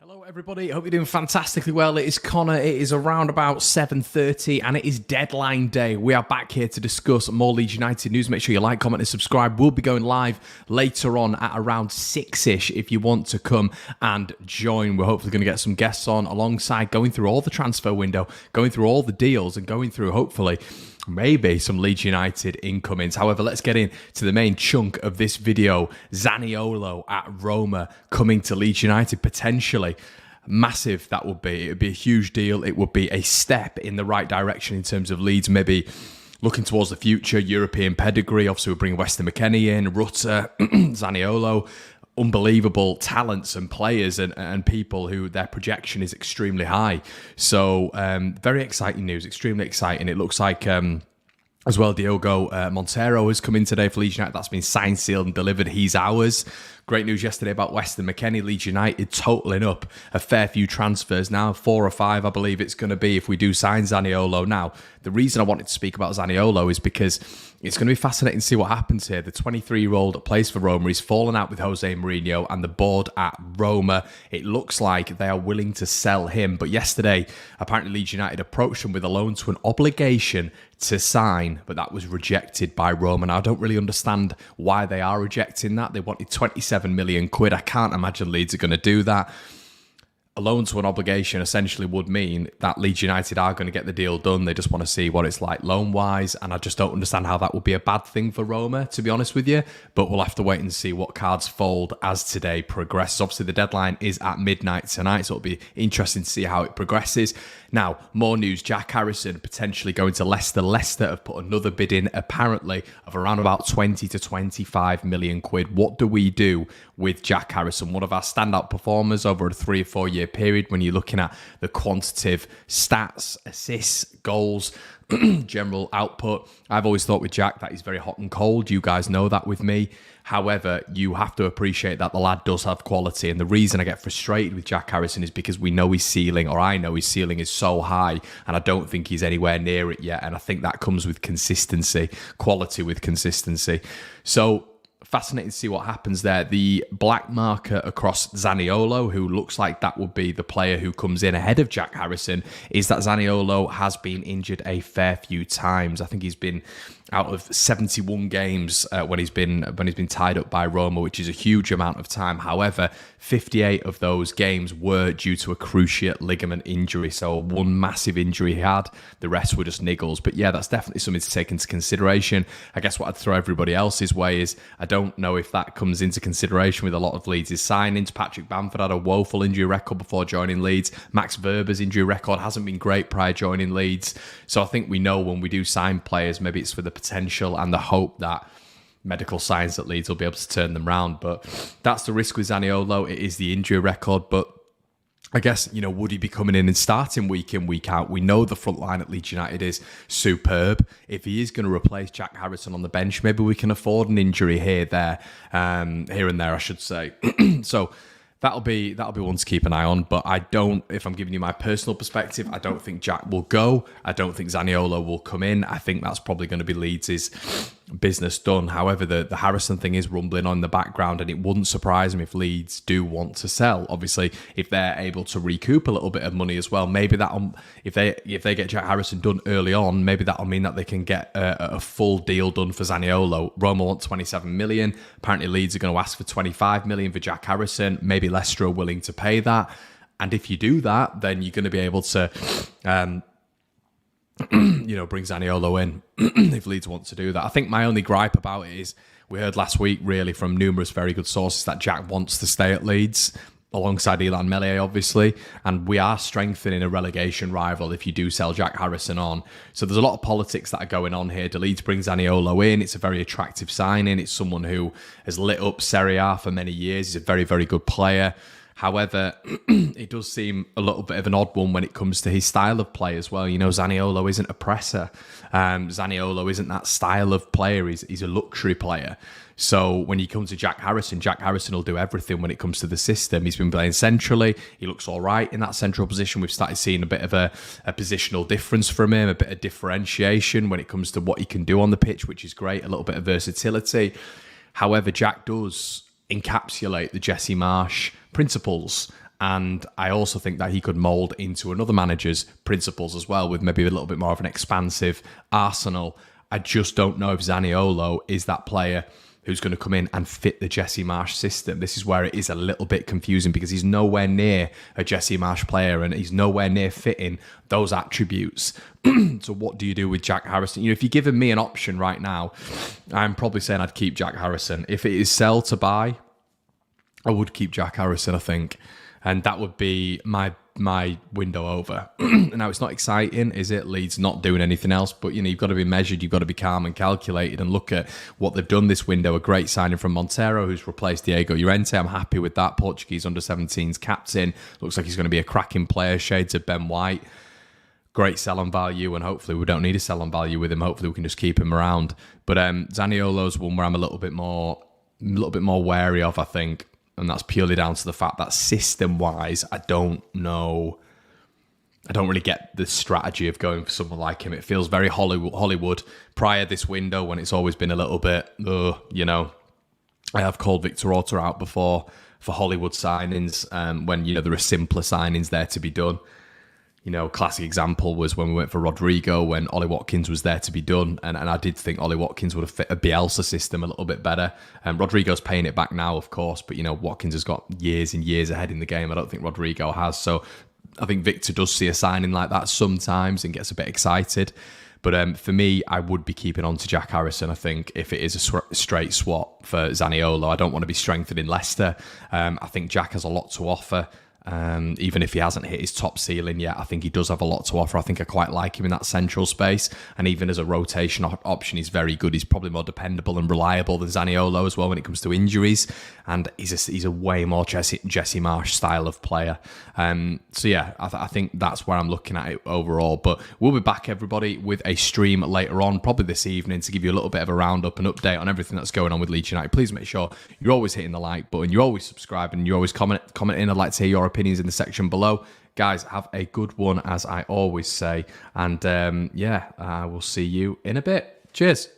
Hello everybody, hope you're doing fantastically well. It is Connor, it is around about 7:30 and it is deadline day. We are back here to discuss more Leeds United news. Make sure you like, comment and subscribe. We'll be going live later on at around 6ish if you want to come and join. We're hopefully going to get some guests on alongside going through all the transfer window, going through all the deals and going through hopefully maybe some Leeds United incomings. However, let's get into the main chunk of this video. Zaniolo at Roma coming to Leeds United potentially. Massive that would be. It would be a huge deal. It would be a step in the right direction in terms of Leeds maybe looking towards the future, European pedigree. Obviously, we're bringing Weston McKennie in, Rutter, Zaniolo. Unbelievable talents and players and people who their projection is extremely high. So very exciting news, extremely exciting. It looks like as well Diogo Montero has come in today for Leeds United. That's been signed, sealed and delivered. He's ours. Great news yesterday about Weston McKennie. Leeds United totaling up a fair few transfers now, 4 or 5 I believe it's going to be if we do sign Zaniolo. Now, the reason I wanted to speak about Zaniolo is because it's going to be fascinating to see what happens here. The 23-year-old that plays for Roma, he's fallen out with Jose Mourinho and the board at Roma. It looks like they are willing to sell him. But yesterday, apparently Leeds United approached him with a loan to an obligation to sign, but that was rejected by Roma. Now, I don't really understand why they are rejecting that. They wanted 27 million quid. I can't imagine Leeds are going to do that. A loan to an obligation essentially would mean that Leeds United are going to get the deal done. They just want to see what it's like loan-wise, and I just don't understand how that would be a bad thing for Roma, to be honest with you. But we'll have to wait and see what cards fold as today progresses. Obviously, the deadline is at midnight tonight, so it'll be interesting to see how it progresses. Now, more news. Jack Harrison potentially going to Leicester. Leicester have put another bid in, apparently, of around about 20 to 25 million quid. What do we do with Jack Harrison? One of our standout performers over a 3 or 4 year period when you're looking at the quantitative stats, assists, goals, general output. I've always thought with Jack that he's very hot and cold. You guys know that with me. However, you have to appreciate that the lad does have quality. And the reason I get frustrated with Jack Harrison is because we know his ceiling, or I know his ceiling is so high, and I don't think he's anywhere near it yet. And I think that comes with consistency, quality with consistency. So fascinating to see what happens there. The black marker across Zaniolo, who looks like that would be the player who comes in ahead of Jack Harrison, is that Zaniolo has been injured a fair few times. I think he's been out of 71 games when he's been tied up by Roma, which is a huge amount of time. However, 58 of those games were due to a cruciate ligament injury. So one massive injury he had, the rest were just niggles. But yeah, that's definitely something to take into consideration. I guess what I'd throw everybody else's way is I don't know if that comes into consideration with a lot of Leeds' signings. Patrick Bamford had a woeful injury record before joining Leeds. Max Verber's injury record hasn't been great prior joining Leeds. So I think we know when we do sign players, maybe it's for the potential and the hope that medical science at Leeds will be able to turn them round. But that's the risk with Zaniolo. It is the injury record. But I guess, would he be coming in and starting week in, week out? We know the front line at Leeds United is superb. If he is going to replace Jack Harrison on the bench, maybe we can afford an injury here and there, I should say. So that'll be one to keep an eye on. But if I'm giving you my personal perspective, I don't think Jack will go. I don't think Zaniolo will come in. I think that's probably going to be Leeds' business done. However, the Harrison thing is rumbling on in the background, and it wouldn't surprise me if Leeds do want to sell. Obviously, if they're able to recoup a little bit of money as well, maybe that'll, if they get Jack Harrison done early on, maybe that'll mean that they can get a full deal done for Zaniolo. Roma want 27 million. Apparently, Leeds are going to ask for 25 million for Jack Harrison. Maybe Leicester are willing to pay that. And if you do that, then you're going to be able to bring Zaniolo in if Leeds want to do that. I think my only gripe about it is we heard last week really from numerous very good sources that Jack wants to stay at Leeds alongside Ilan Melier, obviously, and we are strengthening a relegation rival if you do sell Jack Harrison on. So there's a lot of politics that are going on here. Do Leeds bring Zaniolo in? It's a very attractive signing. It's someone who has lit up Serie A for many years. He's a very, very good player. However, it does seem a little bit of an odd one when it comes to his style of play as well. Zaniolo isn't a presser. Zaniolo isn't that style of player. He's a luxury player. So when you come to Jack Harrison will do everything when it comes to the system. He's been playing centrally. He looks all right in that central position. We've started seeing a bit of a positional difference from him, a bit of differentiation when it comes to what he can do on the pitch, which is great, a little bit of versatility. However, Jack does encapsulate the Jesse Marsh principles And I also think that he could mould into another manager's principles as well, with maybe a little bit more of an expansive arsenal. I just don't know if Zaniolo is that player who's going to come in and fit the Jesse Marsch system. This is where it is a little bit confusing, because he's nowhere near a Jesse Marsch player, and he's nowhere near fitting those attributes. So what do you do with Jack Harrison? If you're giving me an option right now, I'm probably saying I'd keep Jack Harrison. If it is sell to buy, I would keep Jack Harrison, I think. And that would be my window over. Now, it's not exciting, is it? Leeds not doing anything else, but you've got to be measured, you've got to be calm and calculated and look at what they've done this window. A great signing from Montero, who's replaced Diego Llorente. I'm happy with that. Portuguese under-17s captain. Looks like he's going to be a cracking player, shades of Ben White. Great sell-on value, and hopefully we don't need a sell-on value with him. Hopefully we can just keep him around. But Zaniolo's one where I'm a little bit more wary of, I think. And that's purely down to the fact that system-wise, I don't know. I don't really get the strategy of going for someone like him. It feels very Hollywood prior this window, when it's always been a little bit, I have called Victor Orta out before for Hollywood signings, when, there are simpler signings there to be done. Classic example was when we went for Rodrigo, when Ollie Watkins was there to be done. And I did think Ollie Watkins would have fit a Bielsa system a little bit better. Rodrigo's paying it back now, of course, but, Watkins has got years and years ahead in the game. I don't think Rodrigo has. So I think Victor does see a signing like that sometimes and gets a bit excited. But for me, I would be keeping on to Jack Harrison, I think, if it is a straight swap for Zaniolo. I don't want to be strengthening Leicester. I think Jack has a lot to offer. Even if he hasn't hit his top ceiling yet, I think he does have a lot to offer. I think I quite like him in that central space, and even as a rotation option, he's very good. He's probably more dependable and reliable than Zaniolo as well when it comes to injuries, and he's a way more Jesse Marsch style of player. So yeah, I think that's where I'm looking at it overall. But we'll be back, everybody, with a stream later on, probably this evening, to give you a little bit of a roundup and update on everything that's going on with Leeds United. Please make sure you're always hitting the like button, you're always subscribing, you're always commenting. I'd like to hear your opinions in the section below. Guys, have a good one, as I always say. And I will see you in a bit. Cheers.